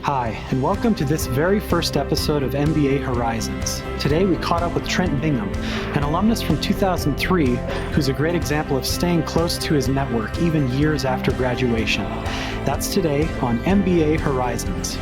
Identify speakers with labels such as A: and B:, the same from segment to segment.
A: Hi, and welcome to this very first episode of MBA Horizons. Today we caught up with Trent Bingham, an alumnus from 2003 who's a great example of staying close to his network even years after graduation. That's today on MBA Horizons.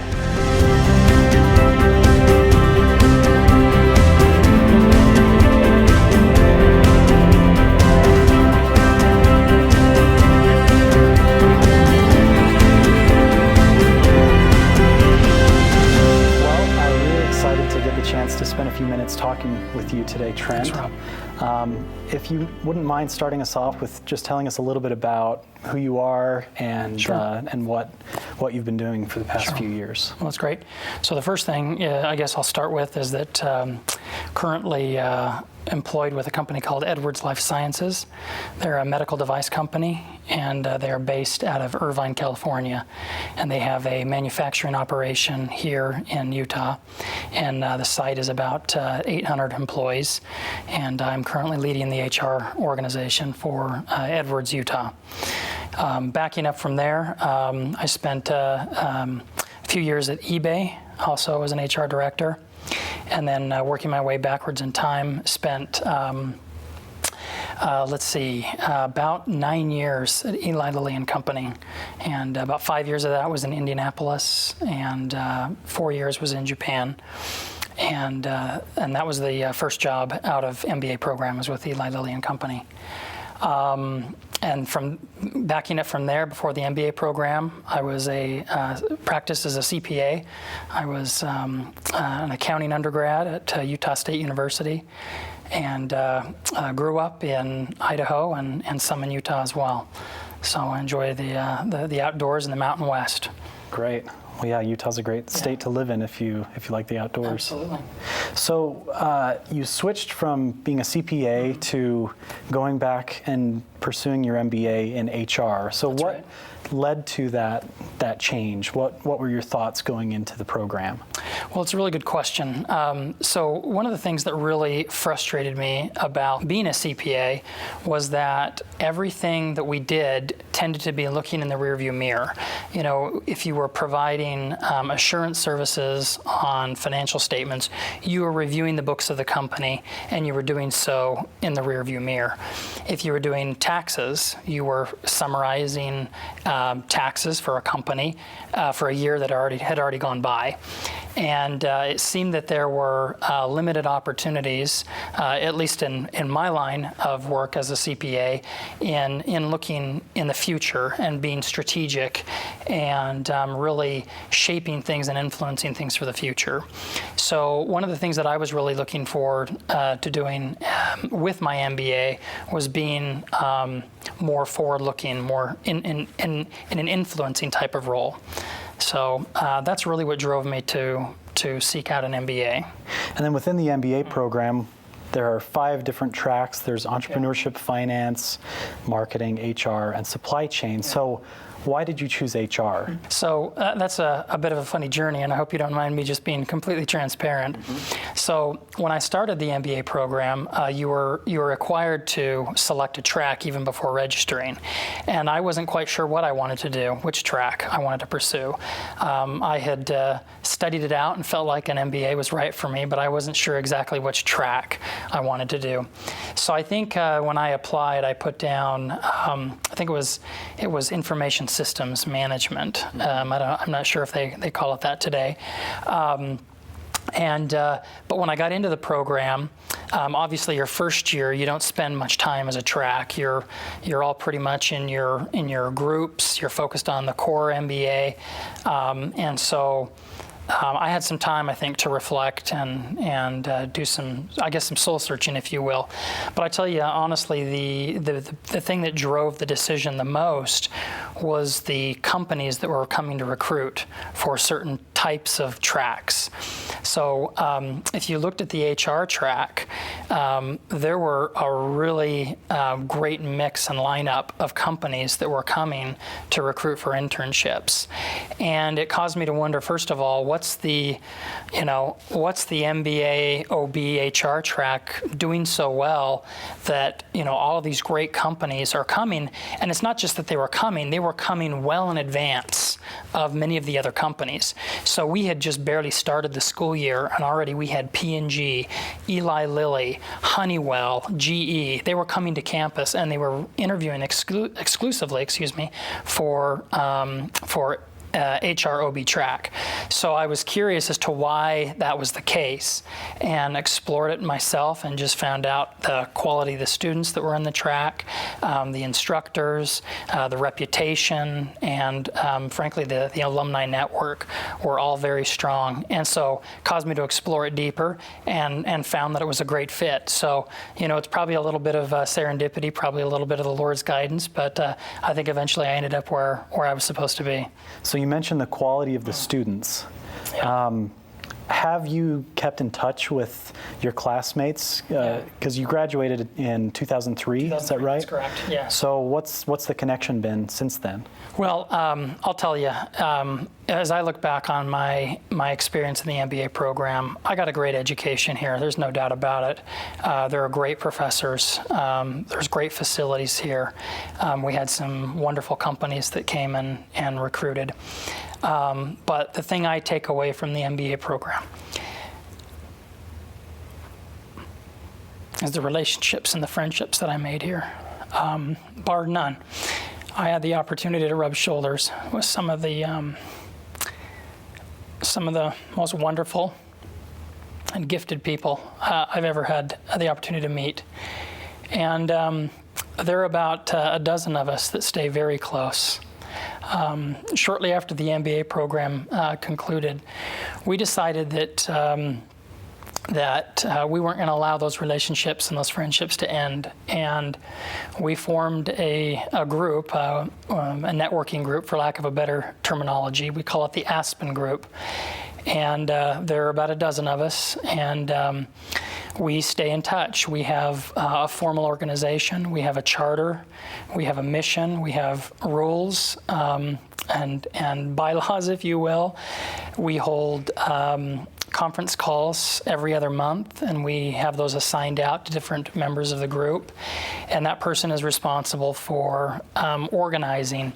A: To spend a few minutes talking with you today, Trent.
B: Thanks, Rob.
A: If you wouldn't mind starting us off with just telling us a little bit about who you are and
B: Sure.
A: And what you've been doing for the past few years.
B: Well, that's great. So the first thing I guess I'll start with is that currently employed with a company called Edwards Life Sciences. They're a medical device company, and they are based out of Irvine, California. And they have a manufacturing operation here in Utah. And the site is about 800 employees. And I'm currently leading the HR organization for Edwards, Utah. Backing up from there, I spent a few years at eBay, also as an HR director. And then working my way backwards in time, spent, about 9 years at Eli Lilly and Company. And about 5 years of that was in Indianapolis, and 4 years was in Japan. And that was the first job out of MBA program, was with Eli Lilly and Company. And from backing up from there, before the MBA program, I was practiced as a CPA. I was an accounting undergrad at Utah State University, and grew up in Idaho and some in Utah as well. So I enjoy the outdoors and the Mountain West.
A: Great. Well, yeah, Utah's a great state to live in if you like the outdoors.
B: Absolutely.
A: So you switched from being a CPA to going back and pursuing your MBA in HR. So
B: That's
A: what
B: right.
A: led to that change? What were your thoughts going into the program?
B: Well, it's a really good question. So one of the things that really frustrated me about being a CPA was that everything that we did tended to be looking in the rearview mirror. You know, if you were providing assurance services on financial statements, you were reviewing the books of the company, and you were doing so in the rearview mirror. If you were doing taxes, you were summarizing taxes for a company for a year that had already gone by. And it seemed that there were limited opportunities, at least in my line of work as a CPA, in looking in the future and being strategic and really shaping things and influencing things for the future. So one of the things that I was really looking forward to doing with my MBA was being more forward-looking, more in an influencing type of role. So that's really what drove me to seek out an MBA.
A: And then within the MBA program, there are 5 different tracks. There's entrepreneurship, finance, marketing, HR, and supply chain. So why did you choose HR?
B: So that's a bit of a funny journey, and I hope you don't mind me just being completely transparent. So when I started the MBA program, you were required to select a track even before registering. And I wasn't quite sure what I wanted to do, which track I wanted to pursue. I had studied it out and felt like an MBA was right for me, but I wasn't sure exactly which track I wanted to do. So I think when I applied, I put down, I think it was information systems management. I'm not sure if they call it that today. But when I got into the program, obviously your first year you don't spend much time as a track. You're all pretty much in your groups. You're focused on the core MBA, and so. I had some time, I think, to reflect and do some soul searching, if you will. But I tell you honestly, the thing that drove the decision the most was the companies that were coming to recruit for certain types of tracks. So if you looked at the HR track, there were a really great mix and lineup of companies that were coming to recruit for internships. And it caused me to wonder, first of all, what's the MBA OB HR track doing so well that, all of these great companies are coming? And it's not just that they were coming well in advance of many of the other companies. So we had just barely started the school year, and already we had P&G, Eli Lilly, Honeywell, GE. They were coming to campus, and they were interviewing exclusively, for HR OB track. So I was curious as to why that was the case, and explored it myself, and just found out the quality of the students that were in the track, the instructors, the reputation, and frankly the alumni network were all very strong, and so caused me to explore it deeper, and found that it was a great fit. So it's probably a little bit of serendipity, probably a little bit of the Lord's guidance, but I think eventually I ended up where I was supposed to be.
A: So you mentioned the quality of the students.
B: Yeah.
A: Have you kept in touch with your classmates? Because you graduated in 2003, is that right?
B: That's correct, yeah.
A: So what's the connection been since then?
B: Well, I'll tell you, as I look back on my experience in the MBA program, I got a great education here. There's no doubt about it. There are great professors. There's great facilities here. We had some wonderful companies that came and recruited. But the thing I take away from the MBA program is the relationships and the friendships that I made here, bar none. I had the opportunity to rub shoulders with some of the most wonderful and gifted people I've ever had the opportunity to meet. And there are about a dozen of us that stay very close. Shortly after the MBA program concluded, we decided that we weren't going to allow those relationships and those friendships to end. And we formed a group, a networking group, for lack of a better terminology. We call it the Aspen Group. And there are about a dozen of us, and we stay in touch. We have a formal organization, we have a charter, we have a mission, we have rules and bylaws, if you will. We hold conference calls every other month, and we have those assigned out to different members of the group. And that person is responsible for organizing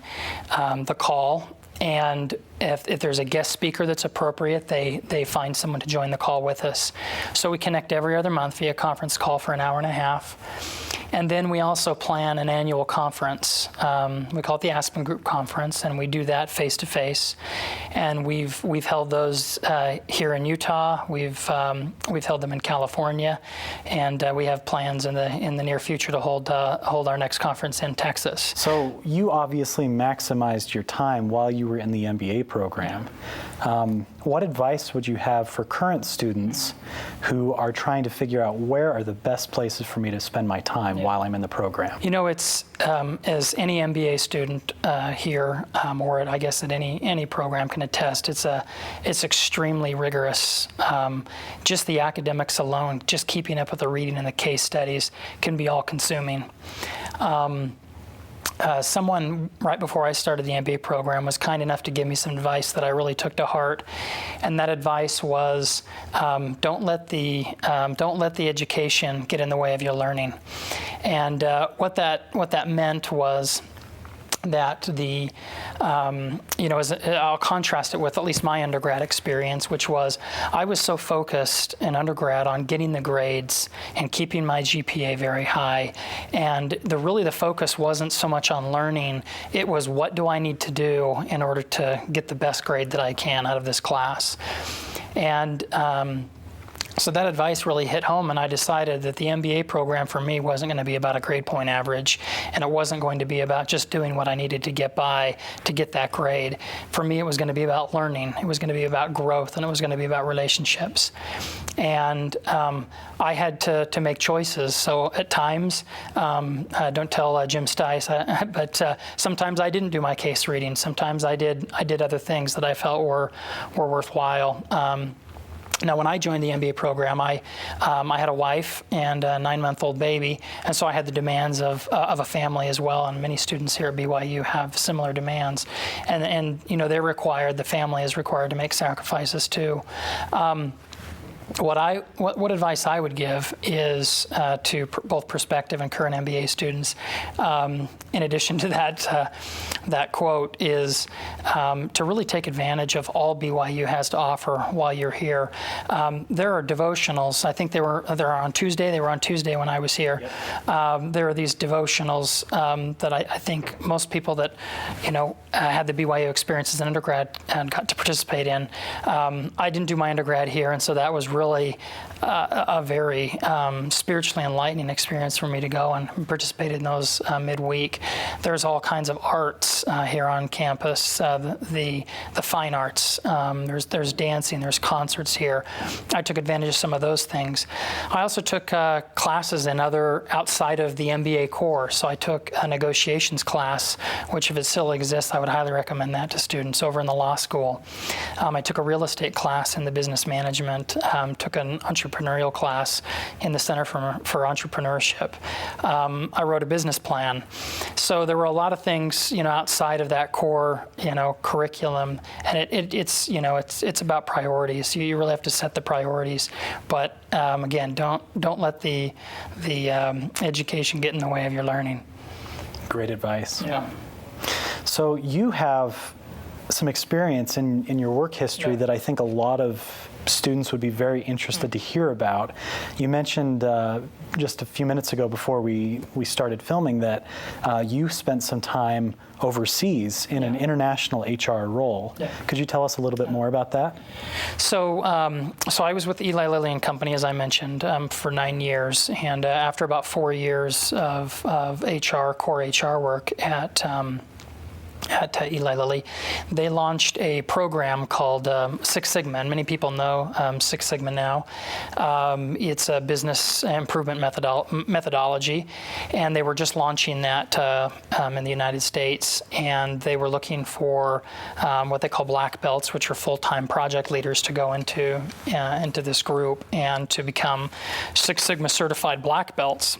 B: the call. And if there's a guest speaker that's appropriate, they find someone to join the call with us. So we connect every other month via conference call for an hour and a half. And then we also plan an annual conference. We call it the Aspen Group Conference, and we do that face-to-face. And we've held those here in Utah. We've held them in California, and we have plans in the near future to hold our next conference in Texas.
A: So you obviously maximized your time while you were in the MBA program. What advice would you have for current students who are trying to figure out where are the best places for me to spend my time while I'm in the program?
B: It's as any MBA student here, or I guess at any program can attest, it's extremely rigorous. Just the academics alone, just keeping up with the reading and the case studies can be all-consuming. Someone right before I started the MBA program was kind enough to give me some advice that I really took to heart, and that advice was don't let the education get in the way of your learning. And what that meant was that I'll contrast it with at least my undergrad experience, which was I was so focused in undergrad on getting the grades and keeping my GPA very high. And the focus wasn't so much on learning, it was what do I need to do in order to get the best grade that I can out of this class. And so that advice really hit home, and I decided that the MBA program for me wasn't going to be about a grade point average, and it wasn't going to be about just doing what I needed to get by to get that grade. For me, it was going to be about learning. It was going to be about growth, and it was going to be about relationships. And I had to make choices. So at times, don't tell Jim Stice, but sometimes I didn't do my case reading. Sometimes I did other things that I felt were worthwhile. Now, when I joined the MBA program, I had a wife and a 9-month-old baby, and so I had the demands of a family as well. And many students here at BYU have similar demands, and the family is required to make sacrifices too. What advice I would give is to both prospective and current MBA students, in addition to that quote, is to really take advantage of all BYU has to offer while you're here. There are devotionals. I think they're on Tuesday. They were on Tuesday when I was here. Yep. There are these devotionals that I think most people that had the BYU experience as an undergrad and got to participate in. I didn't do my undergrad here, and so that was really a very spiritually enlightening experience for me to go and participate in those midweek. There's all kinds of arts here on campus, the fine arts. There's dancing, there's concerts here. I took advantage of some of those things. I also took classes in other outside of the MBA core. So I took a negotiations class, which if it still exists, I would highly recommend that to students over in the law school. I took a real estate class in the business management, took an entrepreneurial class in the Center for Entrepreneurship. I wrote a business plan. So there were a lot of things, outside of that core, curriculum, and it's about priorities. You really have to set the priorities, but again, don't let the education get in the way of your learning.
A: Great advice.
B: Yeah.
A: So you have some experience in your work history that I think a lot of students would be very interested to hear about. You mentioned just a few minutes ago before we started filming that you spent some time overseas in an international HR role. Yeah. Could you tell us a little bit more about that?
B: So I was with Eli Lilly and Company, as I mentioned, for 9 years, and after about 4 years of core HR work at Eli Lilly, they launched a program called Six Sigma, and many people know Six Sigma now. It's a business improvement methodology, and they were just launching that in the United States, and they were looking for what they call black belts, which are full-time project leaders, to go into this group and to become Six Sigma certified black belts.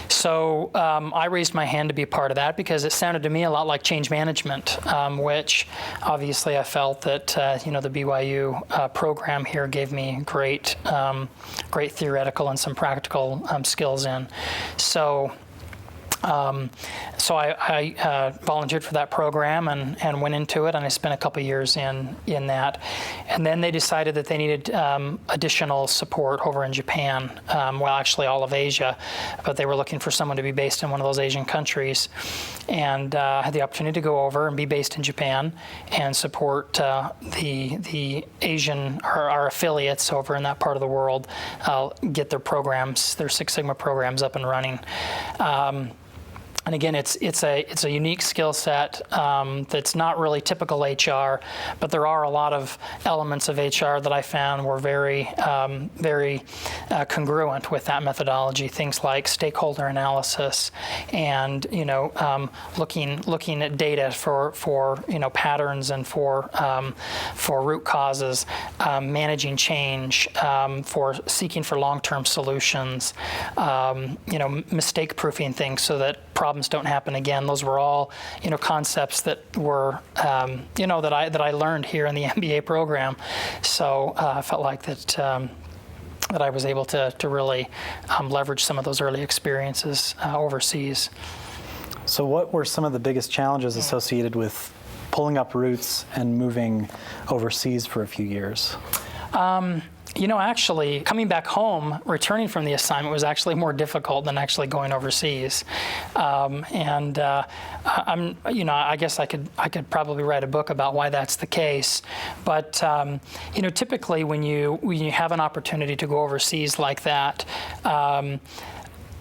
B: So I raised my hand to be a part of that because it sounded to me a lot like change management, which obviously I felt that the BYU program here gave me great theoretical and some practical skills in. So I volunteered for that program and went into it, and I spent a couple years in that. And then they decided that they needed additional support over in Japan, actually all of Asia, but they were looking for someone to be based in one of those Asian countries. And I had the opportunity to go over and be based in Japan and support the Asian, our affiliates over in that part of the world, get their programs, their Six Sigma programs up and running. And again, it's a unique skill set that's not really typical HR, but there are a lot of elements of HR that I found were very congruent with that methodology. Things like stakeholder analysis, and looking at data for patterns and for root causes, managing change, for seeking for long-term solutions, mistake proofing things so that problems don't happen again. Those were all, concepts that were, that I learned here in the MBA program. So I felt like that I was able to really leverage some of those early experiences overseas.
A: So what were some of the biggest challenges associated with pulling up roots and moving overseas for a few years? Actually, coming back home, returning from the assignment was actually more difficult than actually going overseas. I guess I could probably write a book about why that's the case. But typically when you have an opportunity to go overseas like that,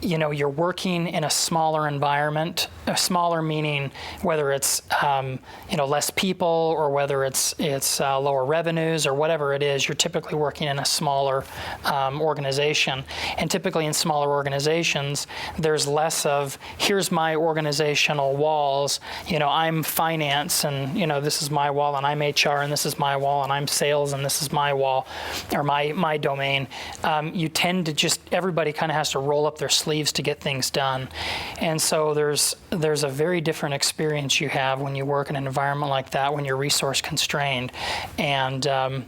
B: you're working in a smaller environment, smaller meaning whether it's less people or whether it's lower revenues or whatever it is, you're typically working in a smaller organization. And typically in smaller organizations, there's less of, here's my organizational walls, I'm finance and this is my wall, and I'm HR and this is my wall, and I'm sales and this is my wall or my domain. You tend to just, everybody kind of has to roll up their sleeves to get things done. And so there's a very different experience you have when you work in an environment like that, when you're resource constrained. And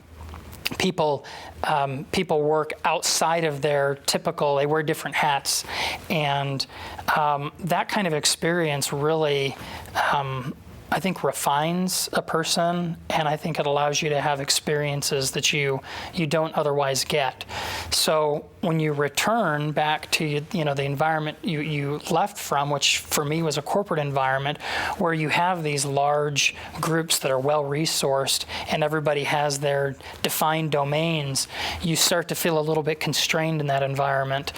B: people work outside of their typical, they wear different hats. And that kind of experience really, I think, refines a person, and I think it allows you to have experiences that you don't otherwise get. So when you return back to the environment you left from, which for me was a corporate environment, where you have these large groups that are well resourced and everybody has their defined domains, you start to feel a little bit constrained in that environment.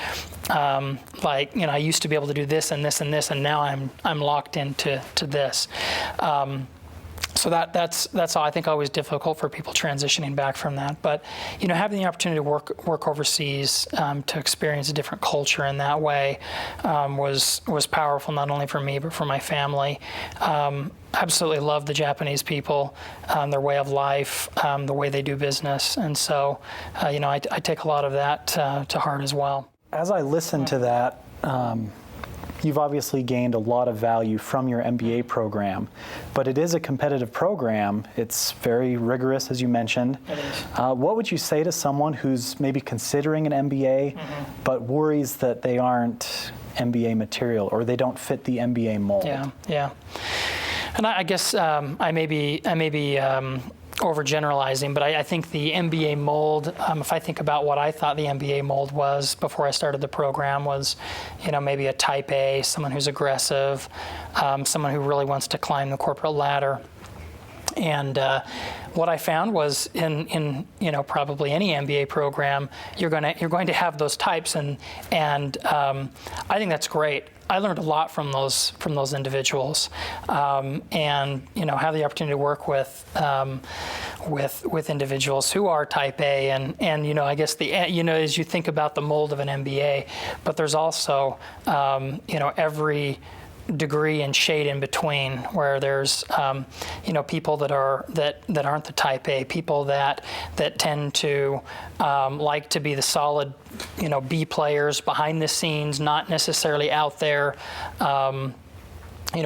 B: I used to be able to do this and this and this, and now I'm locked into this. So that's I think always difficult for people transitioning back from that. But having the opportunity to work overseas, to experience a different culture in that way, was powerful, not only for me but for my family. Absolutely love the Japanese people, their way of life, the way they do business, and so I take a lot of that to heart as well.
A: As I listen to that, you've obviously gained a lot of value from your MBA program, but it is a competitive program. It's very rigorous, as you mentioned.
B: It is.
A: What would you say to someone who's maybe considering an MBA, but worries that they aren't MBA material or they don't fit the MBA mold?
B: Yeah. And I guess I may be overgeneralizing, but I think the MBA mold, if I think about what I thought the MBA mold was before I started the program, was, maybe a type A, someone who's aggressive, someone who really wants to climb the corporate ladder. And what I found was in probably any MBA program, you're going to have those types, and I think that's great. I learned a lot from those individuals, and have the opportunity to work with individuals who are type A, and I guess as you think about the mold of an MBA, but there's also every degree and shade in between, where there's people that aren't the type A, people that tend to like to be the solid B players behind the scenes, not necessarily out there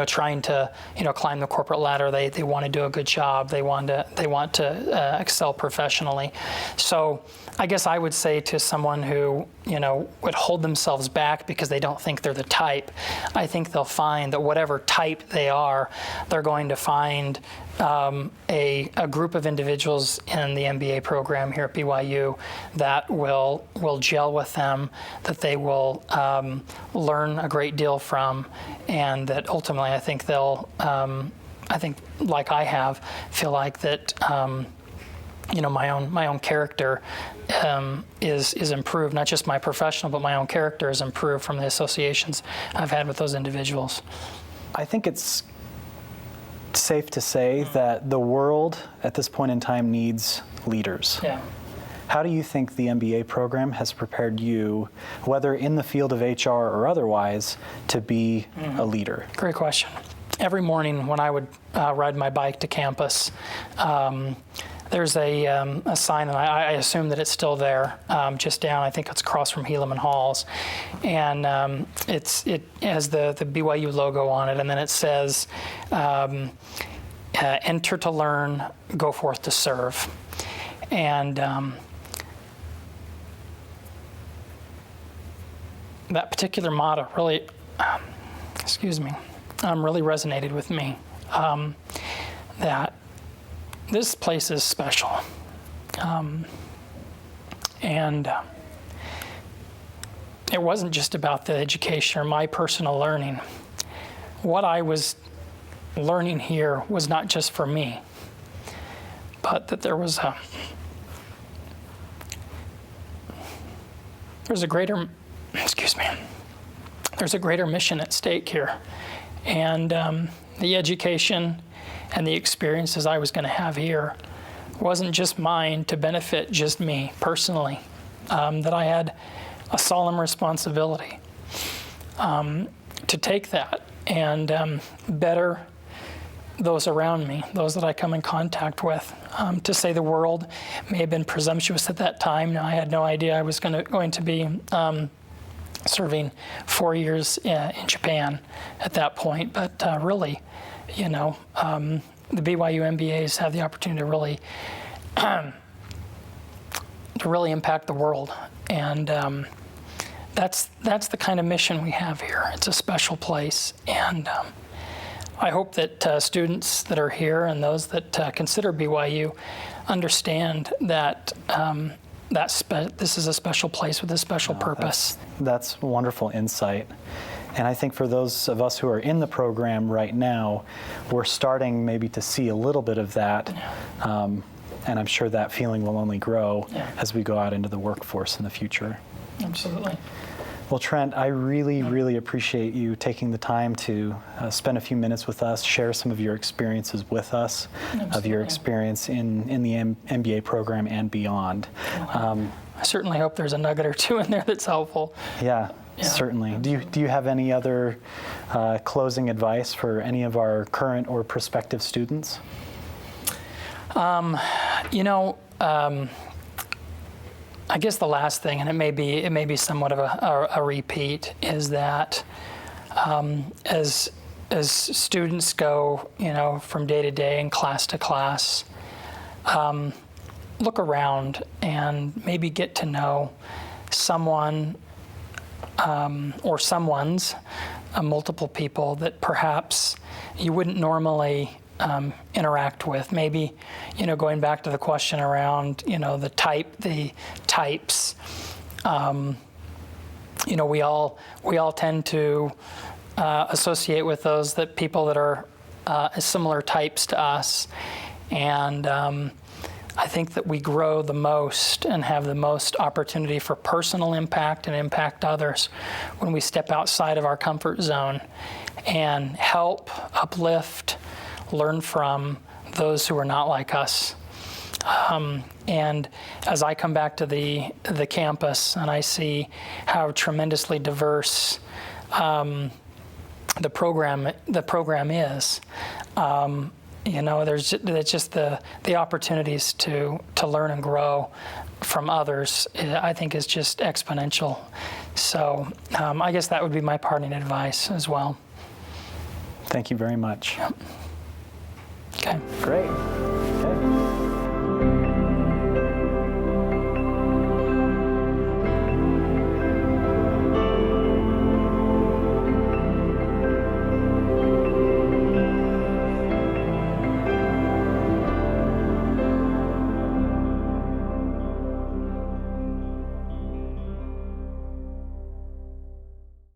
B: trying to climb the corporate ladder. They want to do a good job. They want to excel professionally. So I guess I would say to someone who would hold themselves back because they don't think they're the type, I think they'll find that whatever type they are, they're going to find a group of individuals in the MBA program here at BYU that will gel with them, that they will learn a great deal from, and that ultimately I think they'll, like I have, feel like that my own character is improved. Not just my professional, but my own character is improved from the associations I've had with those individuals.
A: I think it's safe to say that the world at this point in time needs leaders.
B: Yeah.
A: How do you think the MBA program has prepared you, whether in the field of HR or otherwise, to be a leader?
B: Great question. Every morning when I would ride my bike to campus, there's a sign, and I assume that it's still there, just down. I think it's across from Helaman Halls, and it has the BYU logo on it, and then it says, "Enter to learn, go forth to serve," and that particular motto really, really resonated with me. That this place is special, and it wasn't just about the education or my personal learning. What I was learning here was not just for me, but that there's a greater, there's a greater mission at stake here. And the education and the experiences I was going to have here wasn't just mine to benefit just me personally, that I had a solemn responsibility to take that and better those around me, those that I come in contact with. To say the world may have been presumptuous at that time. Now, I had no idea I was going to be serving 4 years in Japan at that point. But really, you know, the BYU MBAs have the opportunity to really impact the world, and that's the kind of mission we have here. It's a special place, and I hope that students that are here and those that consider BYU understand that this is a special place with a special purpose.
A: That's wonderful insight. And I think for those of us who are in the program right now, we're starting maybe to see a little bit of that. And I'm sure that feeling will only grow as we go out into the workforce in the future.
B: Absolutely.
A: Well, Trent, I really appreciate you taking the time to spend a few minutes with us, share some of your experiences with us, of your experience in the MBA program and beyond.
B: I certainly hope there's a nugget or two in there that's helpful.
A: Yeah. Certainly. Do you have any other closing advice for any of our current or prospective students? I guess the last thing, and it may be somewhat of a repeat, is that as students go, from day to day and class to class, look around and maybe get to know someone or someone's multiple people that perhaps you wouldn't normally interact with. Maybe, going back to the question around, the types. We all tend to associate with those people that are similar types to us, and I think that we grow the most and have the most opportunity for personal impact and impact others when we step outside of our comfort zone and help, uplift, learn from those who are not like us. And as I come back to the campus and I see how tremendously diverse the program is, there's just the opportunities to learn and grow from others, I think, is just exponential. So I guess that would be my parting advice as well. Thank you very much.
B: Yep. Okay.
A: Great.